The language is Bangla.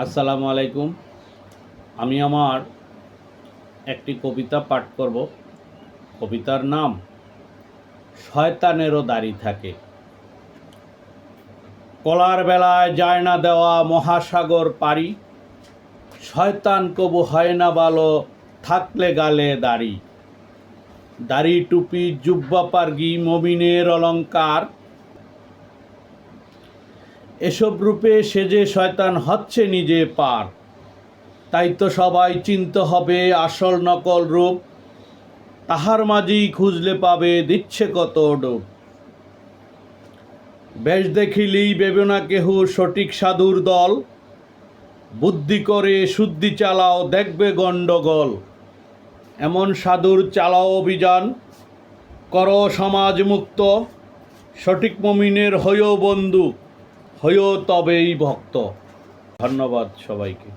আসসালামু আলাইকুম। আমি আমার একটি কবিতা পাঠ করব। কবিতার নাম শয়তানেরও দাড়ি থাকে। কলার বেলায় যায় না দেওয়া মহাসাগর পারি, শয়তান কবু হয় না ভালো থাকলে গালে দাড়ি। দাড়ি টুপি জুব্বা পারগি মমিনের অলঙ্কার, এসব রূপে সেজে শয়তান হচ্ছে নিজে পার। তাই তো সবাই চিনতে হবে আসল নকল রূপ, তাহার মাঝেই খুঁজলে পাবে দিচ্ছে কত ডুব। বেশ দেখিলেই ভেবে না কেহ সঠিক সাধুর দল, বুদ্ধি করে শুদ্ধি চালাও দেখবে গণ্ডগোল। এমন সাধুর চালাও অভিযান, করো সমাজ মুক্ত, সঠিক মুমিনের হইও বন্ধু, হইও তবেই ভক্ত। ধন্যবাদ সবাইকে।